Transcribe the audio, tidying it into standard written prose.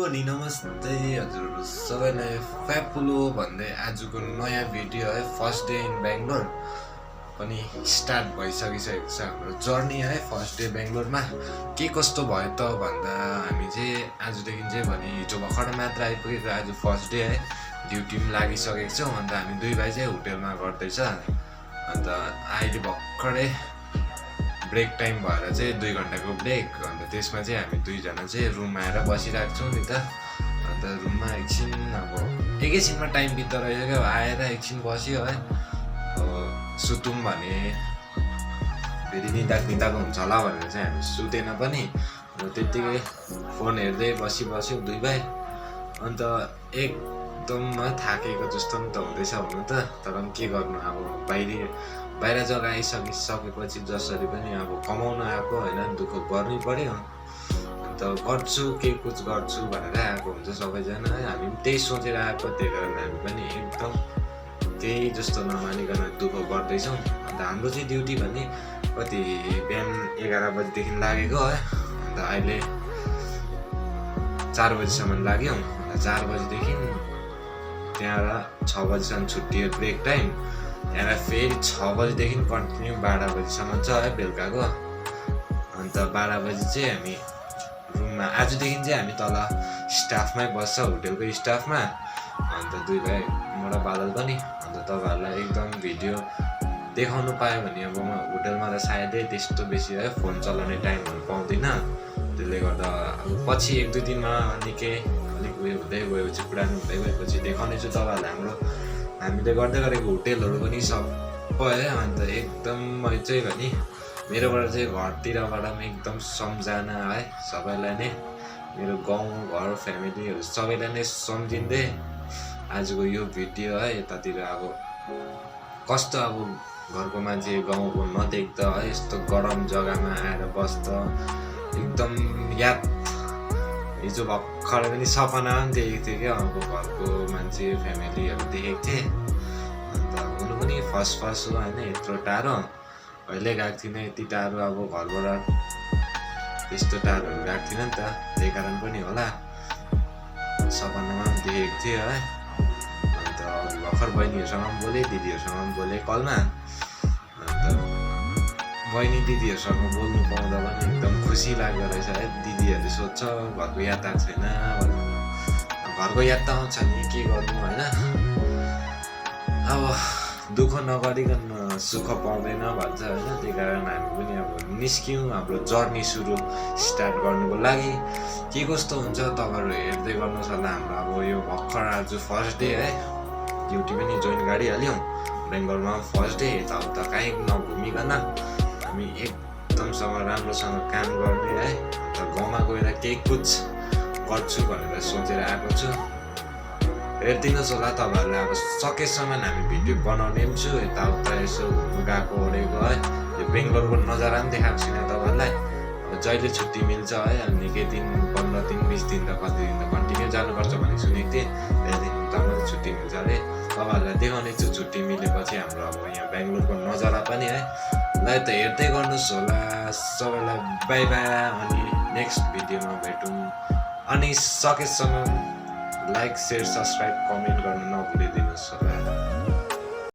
अनि नमस्ते हजुर सबैलाई फ्यापुलो भन्दै आजको नयाँ भिडियो है फर्स्ट डे इन बेङ्गलोर पनि स्टार्ट भइसकिसकेको छ हाम्रो जर्नी है फर्स्ट डे बेङ्गलोरमा के कस्तो भयो त भन्दा हामी चाहिँ आजदेखि चाहिँ भने हिजो भर्खर मात्र आइपुगेको आज फर्स्ट डे है ड्युटी पनि लागिसकेको छौँ अन्त हामी दुई भाइ चाहिँ होटेलमा गर्दैछ अन्त अहिले भर्खरै ब्रेक टाइम भएर चाहिँ 2 घन्टाको ब्रेक अन्त त्यसमा चाहिँ हामी दुईजना चाहिँ रुममा आएर बसिरहेको छौँ नि त अन्त रुममा एकछिन अब एकैछिनमा टाइम बित्दा रहेछ क्या आएर एकछिन बस्यो है सुतौँ भने फेरि निदाको हुन्छ होला भनेर चाहिँ हामी सुतेन पनि र त्यत्तिकै फोन हेर्दै बस्यो दुई भाइ अन्त एकदम थाकेको जस्तो पनि त हुँदैछ हुनु त तर पनि के गर्नु अब बाहिर जग्गा आइसकेपछि जसरी पनि अब कमाउन आएको होइन दुःख गर्नै पर्यो अन्त गर्छु के कुछ गर्छु भनेर आएको हुन्छ सबैजना है हामी पनि त्यही सोचेर आएको त्यही कारण हामी पनि एकदम त्यही जस्तो नमानिकन दुःख गर्दैछौँ अन्त हाम्रो चाहिँ ड्युटी भने कति बिहान 11 बजीदेखि लागेको है अन्त अहिले 4 बजीसम्म लाग्यौँ अन्त 4 बजीदेखि त्यहाँ 6 बजीसम्म छुट्टियो ब्रेक टाइम त्यहाँबाट फेरि 6 बजीदेखि कन्टिन्यू 12 बजीसम्म छ है बेलुकाको अन्त 12 बजी चाहिँ हामी रुममा आजदेखि चाहिँ हामी तल स्टाफमै बस्छ होटेलको स्टाफमा अन्त दुई भाइ म र बादल पनि अन्त तपाईँहरूलाई एकदम भिडियो देखाउनु पायो भने अब म होटेलमा त सायदै त्यस्तो बेसी है फोन चलाउने टाइमहरू पाउँदिनँ त्यसले गर्दा अब पछि 1-2 दिनमा निकै अलिक उयो हुँदै गएपछि पुरानो हुँदै गएपछि देखाउनेछु तपाईँहरूलाई हामीले गर्दै गरेको होटेलहरू पनि सबै है अन्त एकदम मैले चाहिँ भने मेरोबाट चाहिँ घरतिरबाट पनि एकदम सम्झना है सबैलाई नै मेरो गाउँ घर फ्यामिलीहरू सबैलाई नै सम्झिँदै आजको यो भिडियो है यतातिर अब कस्तो अब घरको मान्छे गाउँको नदेख्दा है यस्तो गरम जग्गामा आएर बस्दा एकदम याद हिजो भर्खर पनि सपना पनि देखेको थिएँ क्या अब घरको मान्छे फ्यामिलीहरू देखेको थिएँ अन्त हुनु पनि फर्स्ट हो होइन यत्रो टाढो अहिले गएको थिइनँ यति टाढो अब घरबाट त्यस्तो टाढोहरू गएको थिइनँ नि त त्यही कारण पनि होला सपनामा पनि देखेको थिएँ है अन्त भर्खर बहिनीहरूसँग पनि बोलेँ दिदीहरूसँग पनि बोलेँ कलमा अन्त बहिनी दिदीहरूसँग बोल्नु पाउँदा पनि एकदम खुसी लाग्दो रहेछ है दिदीहरूले सोध्छ घरको याद आएको छैन घरको याद त आउँछ नि के गर्नु होइन अब दुःख नगरिकन सुख पाउँदैन भन्छ होइन त्यही कारण हामी पनि अब निस्क्यौँ हाम्रो जर्नी सुरु स्टार्ट गर्नुको लागि के कस्तो हुन्छ तपाईँहरू हेर्दै गर्नुहोस् होला हाम्रो अब यो भर्खर आज फर्स्ट डे है ड्युटी पनि जोइन गरिहाल्यौँ बेङ्गलोरमा फर्स्ट डे यताउता कहीँ नघुमिकन हामी एकदमसँग राम्रोसँग काम गर्ने है अन्त गाउँमा गएर केही कुछ गर्छु भनेर सोचेर आएको छु हेरिदिनुहोस् होला तपाईँहरूलाई अब सकेसम्म हामी भिडियो बनाउने पनि छु यताउता यसो घुम्नु गएको ओरेको है यो बेङ्गलोरको नजारा पनि देखाएको छुइनँ तपाईँहरूलाई अब जहिले छुट्टी मिल्छ है अनि निकै दिन 15 दिन 20 दिन त कति दिन त कन्टिन्यू जानुपर्छ भनेको सुनेको थिएँ त्यहाँदेखि उता मात्रै छुट्टी मिल्छ अरे तपाईँहरूलाई देखाउने छु छुट्टी मिलेपछि हाम्रो अब यहाँ बेङ्गलोरको नजारा पनि है ल त हेर्दै गर्नुहोस् होला सबैलाई बाई बाई अनि नेक्स्ट भिडियोमा भेटौँ अनि सकेसम्म लाइक सेयर सब्सक्राइब कमेन्ट गर्नु नभुलिदिनुहोस् होला